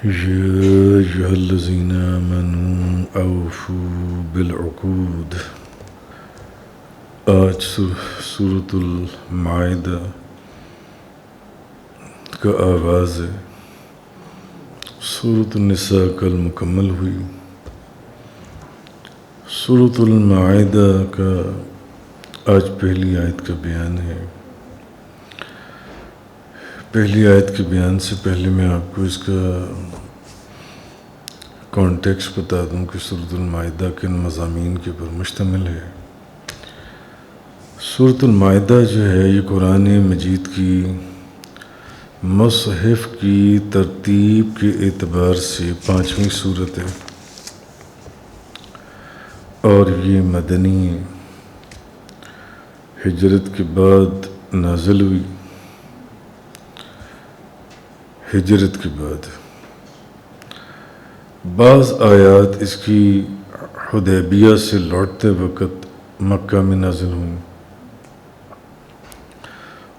يا أيها الذين آمنوا أوفوا بالعقود. آج سورة المائدہ کا آغاز ہے. سورة النساء کل مکمل ہوئی. سورة المائدہ کا آج پہلی آیت کا بیان ہے. پہلی آیت کے بیان سے پہلے میں آپ کو اس کا کانٹیکسٹ بتا دوں کہ سورة المائدہ کن مضامین کے پر مشتمل ہے. سورة المائدہ جو ہے یہ قرآن مجید کی مصحف کی ترتیب کے اعتبار سے 5ویں سورت ہے اور یہ مدنی ہے. ہجرت کے بعد نازل ہوئی. ہجرت کے بعد بعض آیات اس کی حدیبیہ سے لوٹتے وقت مکہ میں نازل ہوئیں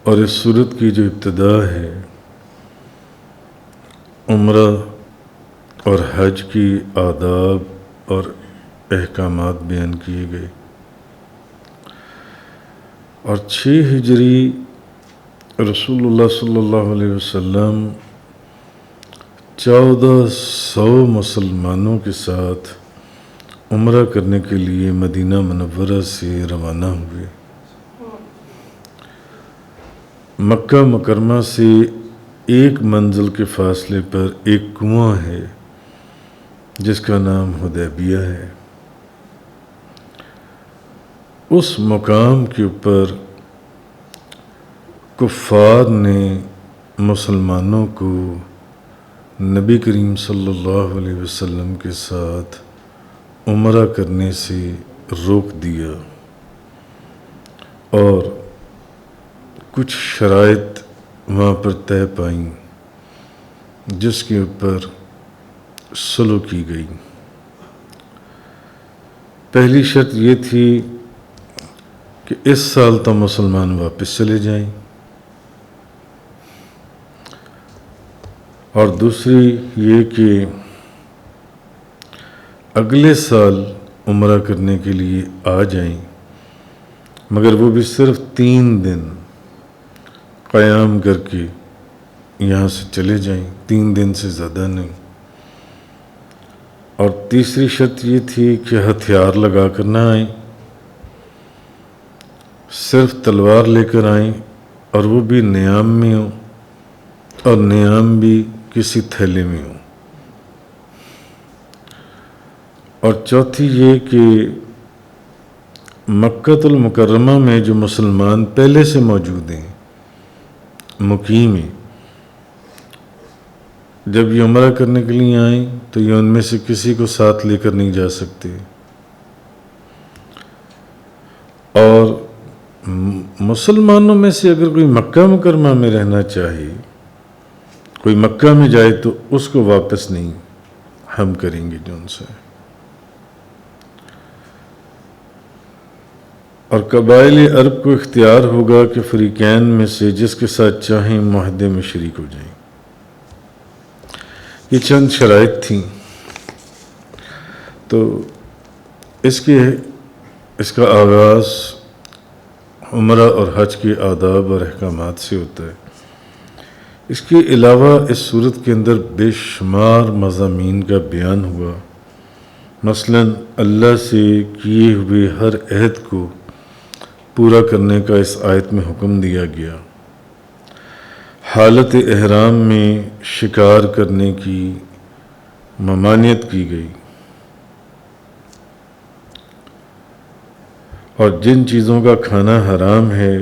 اور اس سورت کی جو ابتدا ہے عمرہ اور حج کی آداب اور احکامات بیان کیے گئے اور 6 ہجری رسول اللہ صلی اللہ علیہ وسلم 1400 مسلمانوں کے ساتھ عمرہ کرنے کے لیے مدینہ منورہ سے روانہ ہوئے. مکہ مکرمہ سے ایک منزل کے فاصلے پر ایک کنواں ہے جس کا نام حدیبیہ ہے. اس مقام کے اوپر کفار نے مسلمانوں کو نبی کریم صلی اللہ علیہ وسلم کے ساتھ عمرہ کرنے سے روک دیا اور کچھ شرائط وہاں پر طے پائیں جس کے اوپر صلح کی گئی. پہلی شرط یہ تھی کہ اس سال تو مسلمان واپس چلے جائیں اور دوسری یہ کہ اگلے سال عمرہ کرنے کے لیے آ جائیں مگر وہ بھی صرف 3 دن قیام کر کے یہاں سے چلے جائیں، 3 دن سے زیادہ نہیں. اور تیسری شرط یہ تھی کہ ہتھیار لگا کر نہ آئیں، صرف تلوار لے کر آئیں اور وہ بھی نیام میں ہو اور نیام بھی کسی تھیلے میں ہو. اور چوتھی یہ کہ مکہ المکرمہ میں جو مسلمان پہلے سے موجود ہیں مقیم ہیں، جب یہ عمرہ کرنے کے لیے آئیں تو یہ ان میں سے کسی کو ساتھ لے کر نہیں جا سکتے اور مسلمانوں میں سے اگر کوئی مکہ مکرمہ میں رہنا چاہے، کوئی مکہ میں جائے تو اس کو واپس نہیں ہم کریں گے جو ان سے. اور قبائل عرب کو اختیار ہوگا کہ فریقین میں سے جس کے ساتھ چاہیں معاہدے میں شریک ہو جائیں. یہ چند شرائط تھیں. تو اس کا آغاز عمرہ اور حج کے آداب اور احکامات سے ہوتا ہے. اس کے علاوہ اس صورت کے اندر بے شمار مضامین کا بیان ہوا. مثلا اللہ سے کیے ہوئے ہر عہد کو پورا کرنے کا اس آیت میں حکم دیا گیا. حالت احرام میں شکار کرنے کی ممانعت کی گئی اور جن چیزوں کا کھانا حرام ہے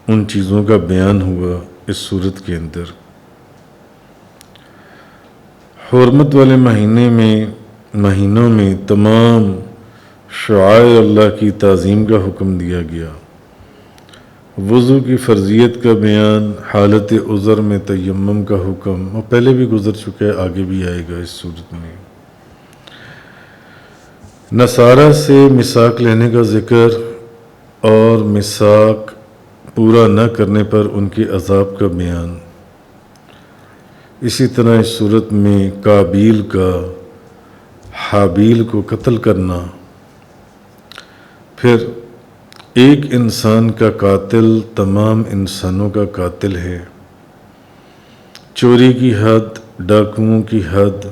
ان چیزوں کا بیان ہوا اس صورت کے اندر. حرمت والے مہینوں میں تمام شعائر اللہ کی تعظیم کا حکم دیا گیا. وضو کی فرضیت کا بیان، حالت عذر میں تیمم کا حکم، وہ پہلے بھی گزر چکا ہے، آگے بھی آئے گا اس صورت میں. نصارہ سے میثاق لینے کا ذکر اور میثاق پورا نہ کرنے پر ان کے عذاب کا بیان. اسی طرح اس صورت میں قابیل کا حابیل کو قتل کرنا، پھر ایک انسان کا قاتل تمام انسانوں کا قاتل ہے، چوری کی حد، ڈاکوؤں کی حد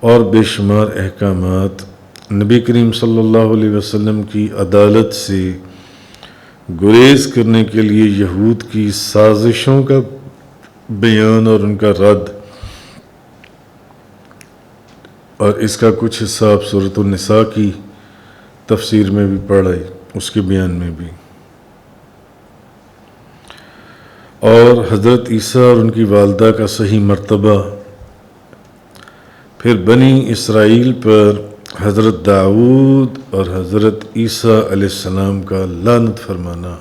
اور بے شمار احکامات نبی کریم صلی اللہ علیہ وسلم کی عدالت سے گریز کرنے کے لیے یہود کی سازشوں کا بیان اور ان کا رد، اور اس کا کچھ حصہ آپ سورۃ النساء کی تفسیر میں بھی پڑھا ہے، اس کے بیان میں بھی، اور حضرت عیسیٰ اور ان کی والدہ کا صحیح مرتبہ، پھر بنی اسرائیل پر حضرت داؤد اور حضرت عیسیٰ علیہ السلام کا لعنت فرمانا،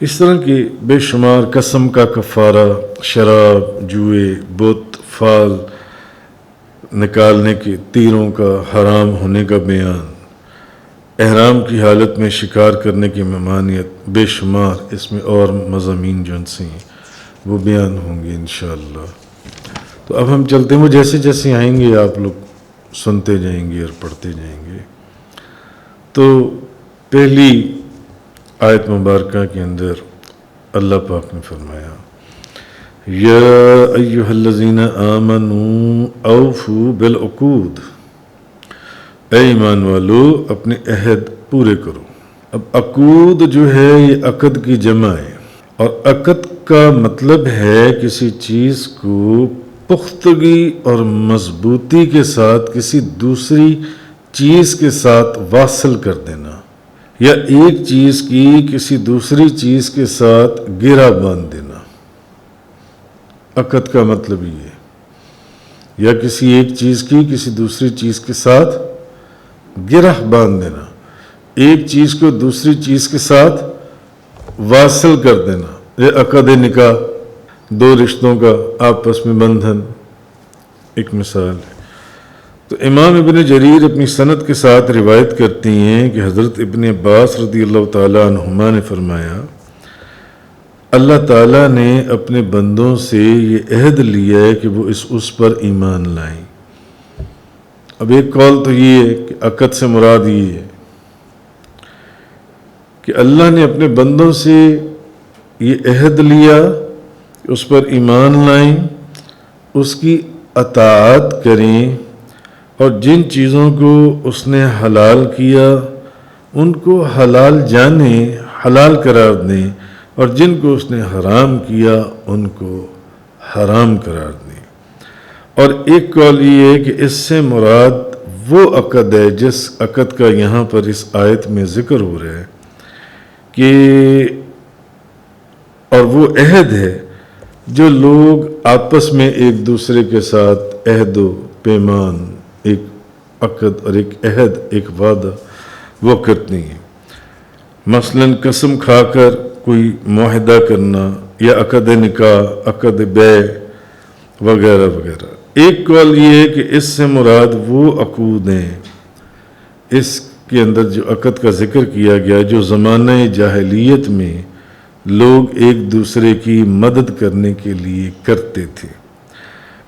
اس طرح کی بے شمار قسم کا کفارہ، شراب، جوئے، بت، فال نکالنے کے تیروں کا حرام ہونے کا بیان، احرام کی حالت میں شکار کرنے کی ممانعت، بے شمار اس میں اور مضامین جو ان سے ہیں وہ بیان ہوں گے انشاءاللہ۔ تو اب ہم چلتے ہیں، وہ جیسے جیسے آئیں گے آپ لوگ سنتے جائیں گے اور پڑھتے جائیں گے۔ تو پہلی آیت مبارکہ کے اندر اللہ پاک نے فرمایا، یا ایہا الذین آمنوا اوفوا بالعقود، اے ایمان والو اپنے عہد پورے کرو۔ اب عقود جو ہے یہ عقد کی جمع ہے، اور عقد کا مطلب ہے کسی چیز کو پختگی اور مضبوطی کے ساتھ کسی دوسری چیز کے ساتھ واصل کر دینا، یا ایک چیز کی کسی دوسری چیز کے ساتھ گرہ باندھ دینا۔ عقد کا مطلب یہ ہے، یا کسی ایک چیز کی کسی دوسری چیز کے ساتھ گرہ باندھ دینا، ایک چیز کو دوسری چیز کے ساتھ واصل کر دینا۔ یہ عقد نکاح، دو رشتوں کا آپس میں بندھن ایک مثال ہے۔ تو امام ابن جریر اپنی سند کے ساتھ روایت کرتی ہیں کہ حضرت ابن عباس رضی اللہ تعالیٰ عنہما نے فرمایا، اللہ تعالیٰ نے اپنے بندوں سے یہ عہد لیا ہے کہ وہ اس پر ایمان لائیں۔ اب ایک قول تو یہ ہے کہ عقد سے مراد یہ ہے کہ اللہ نے اپنے بندوں سے یہ عہد لیا کہ اس پر ایمان لائیں، اس کی اطاعت کریں، اور جن چیزوں کو اس نے حلال کیا ان کو حلال جانیں، حلال قرار دیں، اور جن کو اس نے حرام کیا ان کو حرام قرار دیں۔ اور ایک قول یہ ہے کہ اس سے مراد وہ عقد ہے جس عقد کا یہاں پر اس آیت میں ذکر ہو رہا ہے کہ، اور وہ عہد ہے جو لوگ آپس میں ایک دوسرے کے ساتھ عہد و پیمان، ایک عقد اور ایک عہد، ایک وعدہ وہ کرتے ہیں۔ مثلا قسم کھا کر کوئی معاہدہ کرنا، یا عقد نکاح، عقد بیع وغیرہ وغیرہ۔ ایک قول یہ ہے کہ اس سے مراد وہ عقود ہیں، اس کے اندر جو عقد کا ذکر کیا گیا جو زمانہ جاہلیت میں لوگ ایک دوسرے کی مدد کرنے کے لیے کرتے تھے۔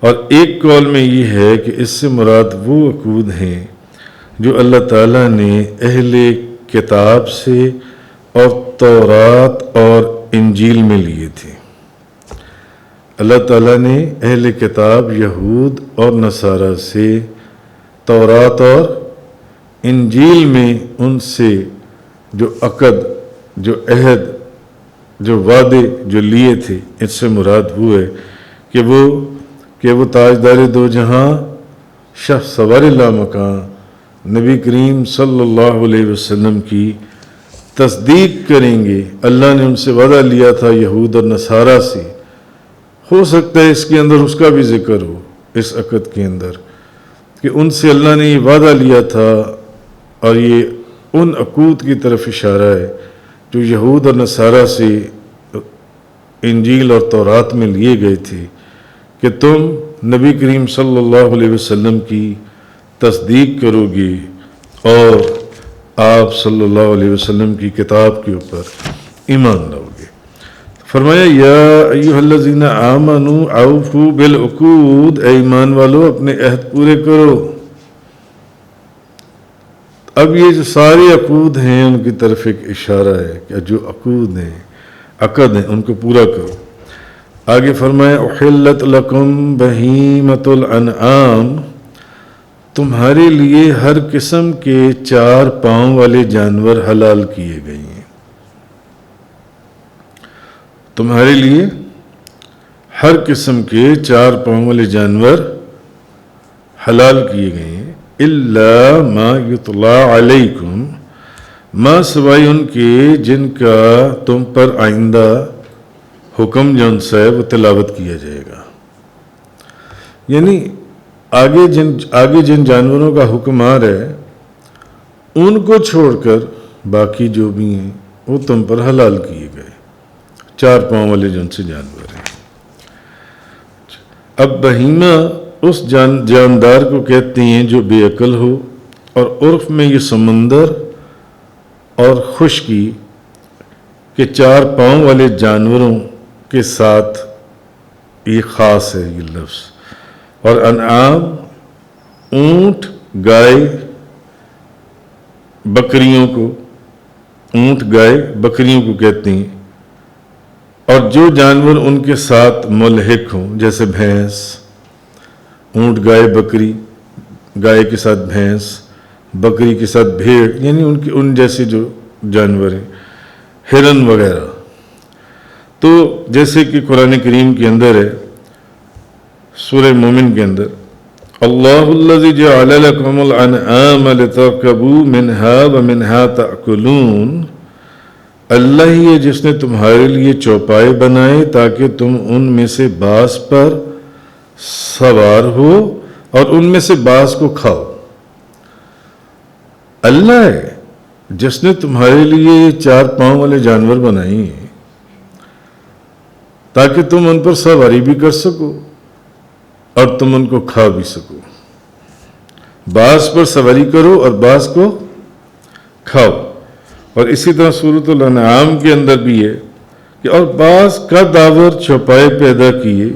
اور ایک قول میں یہ ہے کہ اس سے مراد وہ عقود ہیں جو اللہ تعالیٰ نے اہل کتاب سے اور تورات اور انجیل میں لیے تھے۔ اللہ تعالیٰ نے اہل کتاب یہود اور نصارہ سے تورات اور انجیل میں ان سے جو عقد، جو عہد، جو وعدے جو لیے تھے، اس سے مراد وہ ہے کہ وہ تاجدار دو جہاں، شاہ سوار لامکاں نبی کریم صلی اللہ علیہ وسلم کی تصدیق کریں گے۔ اللہ نے ان سے وعدہ لیا تھا یہود اور نصارہ سے، ہو سکتا ہے اس کے اندر اس کا بھی ذکر ہو، اس عقد کے اندر، کہ ان سے اللہ نے یہ وعدہ لیا تھا، اور یہ ان عقود کی طرف اشارہ ہے جو یہود اور نصارہ سے انجیل اور تورات میں لیے گئے تھے، کہ تم نبی کریم صلی اللہ علیہ وسلم کی تصدیق کرو گے اور آپ صلی اللہ علیہ وسلم کی کتاب کے اوپر ایمان لاؤ گے۔ فرمایا یا ایھا الذین آمنوا اوفوا بالعقود، اے ایمان والو اپنے عہد پورے کرو۔ اب یہ جو سارے عقود ہیں ان کی طرف ایک اشارہ ہے کہ جو عقود ہیں، عقد ہیں، ان کو پورا کرو۔ آگے فرمایا احلت لکم بہیمۃ الانعام، تمہارے لیے ہر قسم کے 4 پاؤں والے جانور حلال کیے گئے ہیں۔ تمہارے لیے ہر قسم کے 4 پاؤں والے جانور حلال کیے گئے ہیں، الا ما یطلع علیکم، ما سوائے ان کے جن کا تم پر آئندہ حکم جو ان سے وہ تلاوت کیا جائے گا۔ یعنی آگے جن جانوروں کا حکم آ رہا ہے ان کو چھوڑ کر باقی جو بھی ہیں وہ تم پر حلال کیے گئے، 4 پاؤں والے جن سے جانور ہیں۔ اب بہیمہ اس جاندار کو کہتے ہیں جو بے عقل ہو، اور عرف میں یہ سمندر اور خشکی کے 4 پاؤں والے جانوروں کے ساتھ یہ خاص ہے یہ لفظ۔ اور انعام اونٹ، گائے، بکریوں کو، اونٹ گائے بکریوں کو کہتے ہیں، اور جو جانور ان کے ساتھ ملحق ہوں جیسے بھینس، اونٹ گائے بکری، گائے کے ساتھ بھینس، بکری کے ساتھ بھیڑ، یعنی ان جیسے جو جانور ہیں، ہرن وغیرہ۔ تو جیسے کہ قرآن کریم کے اندر ہے سورہ مومن کے اندر، اللہ الذی جعل لکم الانعام لترکبوا منہا ومنہا تأکلون، اللہ ہی ہے جس نے تمہارے لیے چوپائے بنائے تاکہ تم ان میں سے بعض پر سوار ہو اور ان میں سے بعض کو کھاؤ۔ اللہ ہے جس نے تمہارے لیے یہ 4 پاؤں والے جانور بنائے ہیں تاکہ تم ان پر سواری بھی کر سکو اور تم ان کو کھا بھی سکو۔ بعض پر سواری کرو اور بعض کو کھاؤ۔ اور اسی طرح سورۃ الانعام کے اندر بھی ہے کہ اور بعض کا داور چوپائے پیدا کیے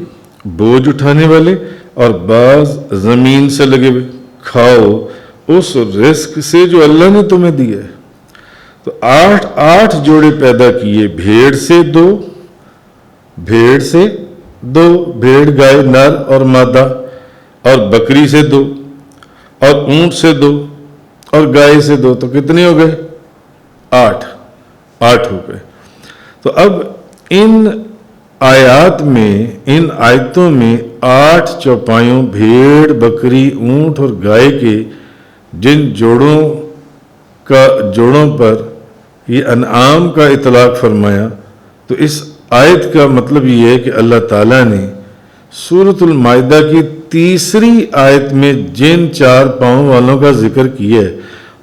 بوجھ اٹھانے والے، اور بعض زمین سے لگے ہوئے، کھاؤ اس رزق سے جو اللہ نے تمہیں دیا ہے۔ تو 8 جوڑے پیدا کیے، بھیڑ سے 2، بھیڑ گائے نر اور مادہ، اور بکری سے 2، اور اونٹ سے 2، اور گائے سے 2، تو کتنے ہو گئے؟ 8 ہو گئے۔ تو اب ان آیتوں میں 8 چوپایوں بھیڑ، بکری، اونٹ اور گائے کے جن جوڑوں پر یہ انعام کا اطلاق فرمایا، تو اس آیت کا مطلب یہ ہے کہ اللہ تعالیٰ نے سورۃ المائدہ کی 3 آیت میں جن 4 پاؤں والوں کا ذکر کیا ہے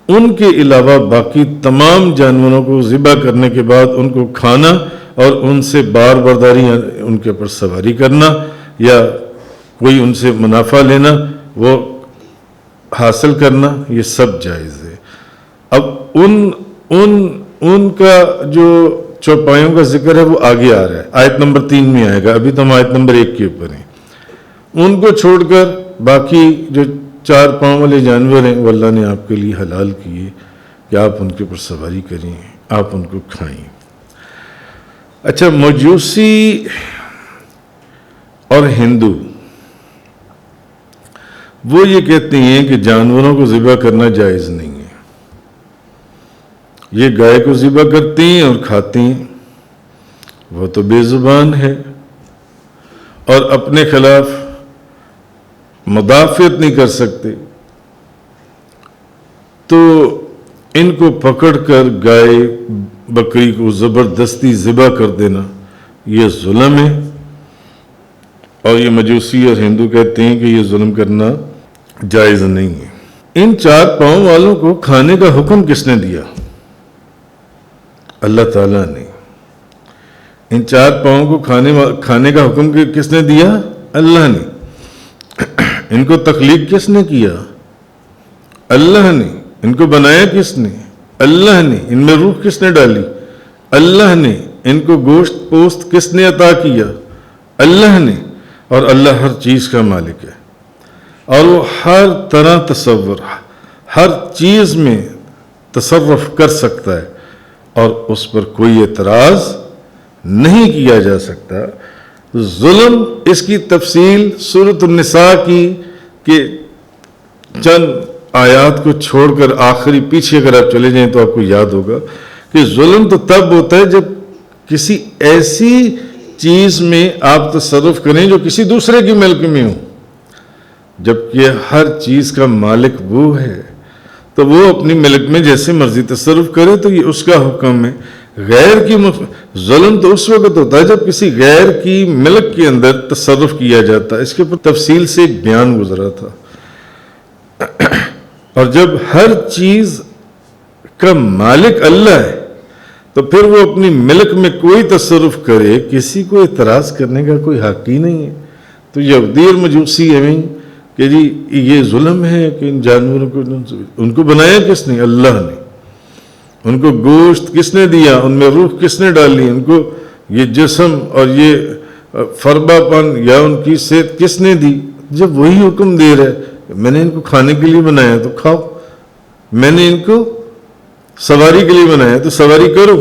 ان کے علاوہ باقی تمام جانوروں کو ذبح کرنے کے بعد ان کو کھانا اور ان سے بار برداری، ان کے اوپر سواری کرنا یا کوئی ان سے منافع لینا، وہ حاصل کرنا، یہ سب جائز ہے۔ اب ان کا جو چوپایوں کا ذکر ہے وہ آگے آ رہا ہے، آیت نمبر 3 میں آئے گا، ابھی تو ہم آیت نمبر 1 کے اوپر ہیں۔ ان کو چھوڑ کر باقی جو 4 پاؤں والے جانور ہیں وہ اللہ نے آپ کے لیے حلال کیے کہ آپ ان کے اوپر سواری کریں، آپ ان کو کھائیں۔ اچھا، مجوسی اور ہندو وہ یہ کہتے ہیں کہ جانوروں کو ذبح کرنا جائز نہیں ہے، یہ گائے کو ذبح کرتے ہیں اور کھاتے ہیں، وہ تو بے زبان ہے اور اپنے خلاف مدافعت نہیں کر سکتے، تو ان کو پکڑ کر گائے بکری کو زبردستی ذبح کر دینا یہ ظلم ہے، اور یہ مجوسی اور ہندو کہتے ہیں کہ یہ ظلم کرنا جائز نہیں ہے۔ ان 4 پاؤں والوں کو کھانے کا حکم کس نے دیا؟ اللہ تعالیٰ نے۔ ان 4 پاؤں کو کھانے کا حکم کس نے دیا؟ اللہ نے۔ ان کو تخلیق کس نے کیا؟ اللہ نے۔ ان کو بنایا کس نے؟ اللہ نے۔ ان میں روح کس نے ڈالی؟ اللہ نے۔ ان کو گوشت پوست کس نے عطا کیا؟ اللہ نے، اور اللہ ہر چیز کا مالک ہے، اور وہ ہر طرح تصور، ہر چیز میں تصرف کر سکتا ہے، اور اس پر کوئی اعتراض نہیں کیا جا سکتا۔ ظلم، اس کی تفصیل سورۃ النساء کی کہ چند آیات کو چھوڑ کر آخری پیچھے اگر آپ چلے جائیں تو آپ کو یاد ہوگا کہ ظلم تو تب ہوتا ہے جب کسی ایسی چیز میں آپ تصرف کریں جو کسی دوسرے کی ملک میں ہو، جبکہ ہر چیز کا مالک وہ ہے تو وہ اپنی ملک میں جیسے مرضی تصرف کرے، تو یہ اس کا حکم ہے۔ غیر کی ظلم تو اس وقت ہوتا ہے جب کسی غیر کی ملک کے اندر تصرف کیا جاتا ہے، اس کے اوپر تفصیل سے ایک بیان گزرا تھا۔ اور جب ہر چیز کا مالک اللہ ہے تو پھر وہ اپنی ملک میں کوئی تصرف کرے، کسی کو اعتراض کرنے کا کوئی حق ہی نہیں ہے۔ تو یہودی اور مجوسی ایویں کہ جی یہ ظلم ہے کہ ان جانوروں کو، ان کو بنایا کس نے؟ اللہ نے۔ ان کو گوشت کس نے دیا؟ ان میں روح کس نے ڈالی؟ ان کو یہ جسم اور یہ فربا پن یا ان کی صحت کس نے دی؟ جب وہی حکم دے رہا ہے، میں نے ان کو کھانے کے لیے بنایا تو کھاؤ، میں نے ان کو سواری کے لیے بنایا تو سواری کرو۔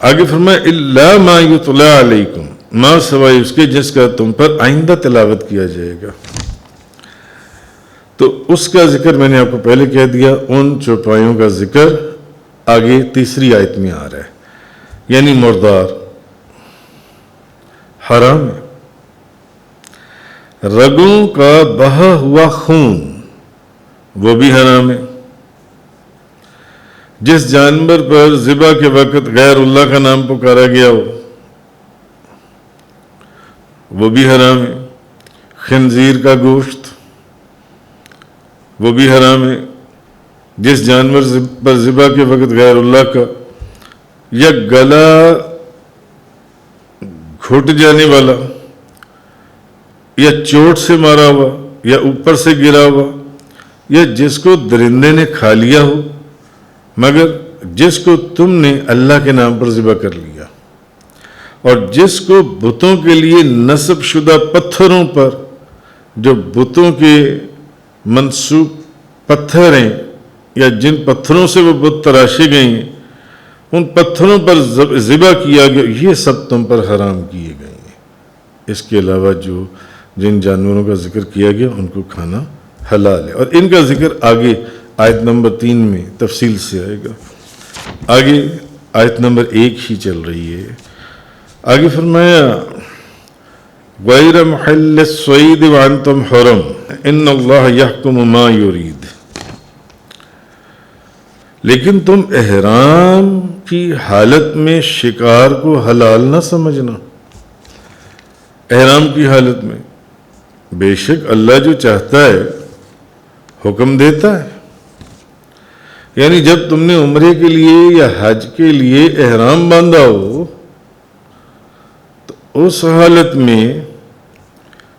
آگے فرمایا الا ما یتلی علیکم، ما سوائے اس کے جس کا تم پر آئندہ تلاوت کیا جائے گا۔ تو اس کا ذکر میں نے آپ کو پہلے کہہ دیا، ان چوپایوں کا ذکر آگے تیسری آیت میں آ رہا ہے، یعنی مردار حرام ہے، رگوں کا بہا ہوا خون وہ بھی حرام ہے، جس جانور پر ذبح کے وقت غیر اللہ کا نام پکارا گیا ہو وہ بھی حرام ہے، خنزیر کا گوشت وہ بھی حرام ہے، جس جانور پر ذبح کے وقت غیر اللہ کا یا گلا گھٹ جانے والا یا چوٹ سے مارا ہوا یا اوپر سے گرا ہوا یا جس کو درندے نے کھا لیا ہو مگر جس کو تم نے اللہ کے نام پر ذبح کر لیا، اور جس کو بتوں کے لیے نصب شدہ پتھروں پر، جو بتوں کے منسوب پتھر ہیں یا جن پتھروں سے وہ بت تراشے گئے ہیں، ان پتھروں پر ذبح کیا گیا، یہ سب تم پر حرام کیے گئے ہیں۔ اس کے علاوہ جن جانوروں کا ذکر کیا گیا ان کو کھانا حلال ہے، اور ان کا ذکر آگے آیت نمبر 3 میں تفصیل سے آئے گا۔ آگے آیت نمبر 1 ہی چل رہی ہے، آگے فرمایا غیر محل الصید وانتم حرم ان اللہ یحکم ما یرید، لیکن تم احرام کی حالت میں شکار کو حلال نہ سمجھنا۔ احرام کی حالت میں بے شک اللہ جو چاہتا ہے حکم دیتا ہے، یعنی جب تم نے عمرے کے لیے یا حج کے لیے احرام باندھا ہو تو اس حالت میں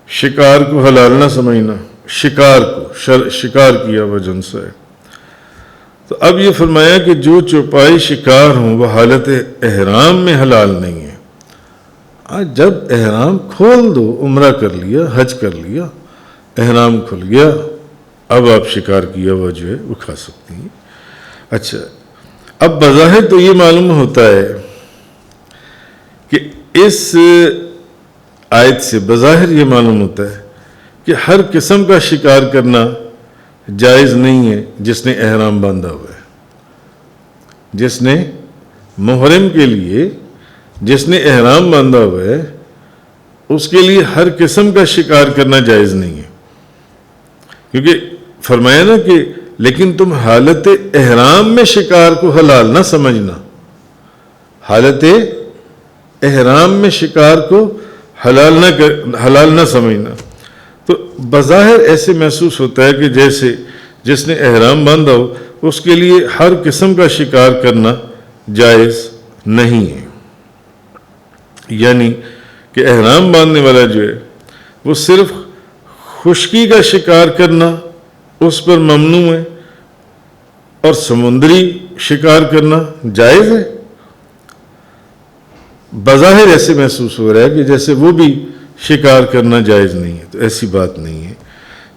شکار کو حلال نہ سمجھنا، شکار کو شکار کیا ہوا جنس ہے۔ تو اب یہ فرمایا کہ جو چوپائی شکار ہوں وہ حالت احرام میں حلال نہیں ہے۔ جب احرام کھول دو، عمرہ کر لیا، حج کر لیا، احرام کھل گیا، اب آپ شکار کیا ہوا جو ہے وہ کھا سکتی ہیں۔ اچھا، اب بظاہر تو یہ معلوم ہوتا ہے کہ اس آیت سے بظاہر یہ معلوم ہوتا ہے کہ ہر قسم کا شکار کرنا جائز نہیں ہے جس نے احرام باندھا ہوا ہے۔ جس نے محرم کے لیے جس نے احرام باندھا ہوا ہے اس کے لیے ہر قسم کا شکار کرنا جائز نہیں ہے، کیونکہ فرمایا نا کہ لیکن تم حالت احرام میں شکار کو حلال نہ سمجھنا، حالت احرام میں شکار کو حلال نہ سمجھنا۔ تو بظاہر ایسے محسوس ہوتا ہے کہ جیسے جس نے احرام باندھا ہو اس کے لیے ہر قسم کا شکار کرنا جائز نہیں ہے، یعنی کہ احرام باندھنے والا جو ہے وہ صرف خشکی کا شکار کرنا اس پر ممنوع ہے اور سمندری شکار کرنا جائز ہے۔ بظاہر ایسے محسوس ہو رہا ہے کہ جیسے وہ بھی شکار کرنا جائز نہیں ہے، تو ایسی بات نہیں ہے۔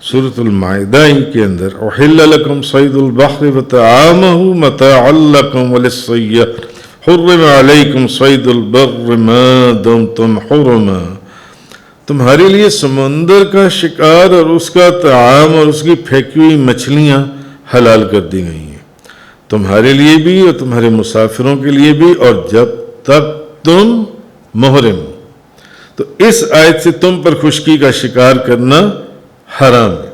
سورۃ المائدہ کے اندر احل لکم صید البحر وطعامہ متاعا لکم وللسیارہ حرم علیکم صید البر ما دمتم حرما، تمہارے لیے سمندر کا شکار اور اس کا طعام اور اس کی پھینکی ہوئی مچھلیاں حلال کر دی گئی ہیں، تمہارے لیے بھی اور تمہارے مسافروں کے لیے بھی، اور جب تک تم محرم ہو۔ تو اس آیت سے تم پر خشکی کا شکار کرنا حرام ہے۔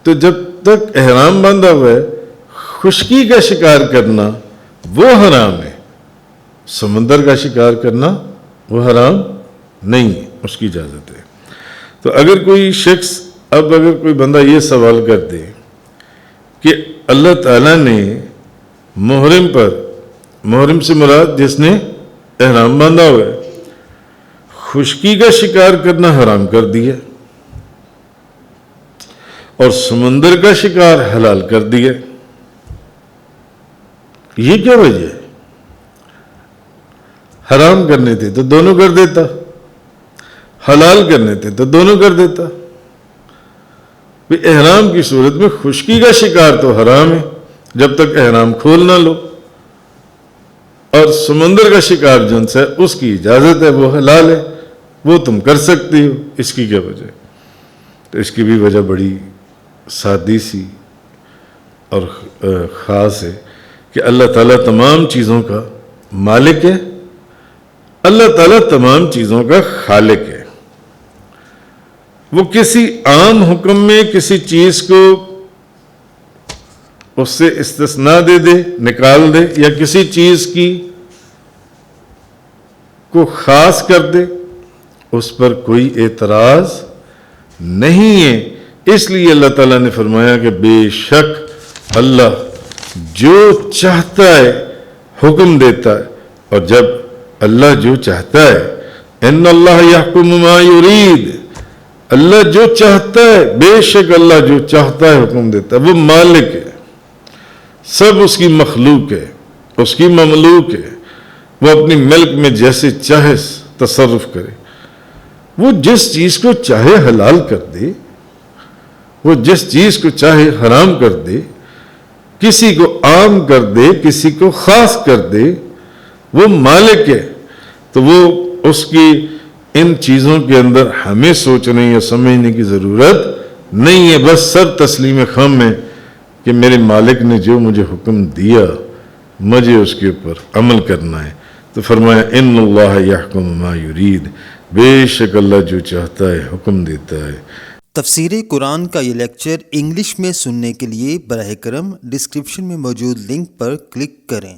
تو جب تک احرام باندھا ہوا ہے، خشکی کا شکار کرنا وہ حرام ہے، سمندر کا شکار کرنا وہ حرام نہیں ہے، اس کی اجازت ہے۔ تو اگر کوئی شخص، اگر کوئی بندہ یہ سوال کر دے کہ اللہ تعالیٰ نے محرم پر، محرم سے مراد جس نے احرام باندھا ہوا ہے، خشکی کا شکار کرنا حرام کر دیا اور سمندر کا شکار حلال کر دیا، یہ کیا وجہ ہے؟ حرام کرنے تھے تو دونوں کر دیتا، حلال کرنے تھے تو دونوں کر دیتا۔ احرام کی صورت میں خشکی کا شکار تو حرام ہے جب تک احرام کھول نہ لو، اور سمندر کا شکار جن سے اس کی اجازت ہے، وہ حلال ہے، وہ تم کر سکتی ہو۔ اس کی کیا وجہ؟ تو اس کی بھی وجہ بڑی سادی سی اور خاص ہے کہ اللہ تعالیٰ تمام چیزوں کا مالک ہے، اللہ تعالیٰ تمام چیزوں کا خالق ہے۔ وہ کسی عام حکم میں کسی چیز کو اس سے استثناء دے دے، نکال دے، یا کسی چیز کی کو خاص کر دے، اس پر کوئی اعتراض نہیں ہے۔ اس لیے اللہ تعالیٰ نے فرمایا کہ بے شک اللہ جو چاہتا ہے حکم دیتا ہے، اور جب اللہ جو چاہتا ہے، ان اللہ یحکم ما یرید، اللہ جو چاہتا ہے، بے شک اللہ جو چاہتا ہے حکم دیتا ہے، وہ مالک ہے، سب اس کی مخلوق ہے، اس کی مملوک ہے، وہ اپنی ملک میں جیسے چاہے تصرف کرے، وہ جس چیز کو چاہے حلال کر دے، وہ جس چیز کو چاہے حرام کر دے، کسی کو عام کر دے، کسی کو خاص کر دے، وہ مالک ہے۔ تو وہ اس کی ان چیزوں کے اندر ہمیں سوچنے یا سمجھنے کی ضرورت نہیں ہے، بس سب تسلیم خم ہے کہ میرے مالک نے جو مجھے حکم دیا مجھے اس کے اوپر عمل کرنا ہے۔ تو فرمایا ان اللہ یحکم ما یرید، بے شک اللہ جو چاہتا ہے حکم دیتا ہے۔ تفسیر قرآن کا یہ لیکچر انگلش میں سننے کے لیے براہ کرم ڈسکرپشن میں موجود لنک پر کلک کریں۔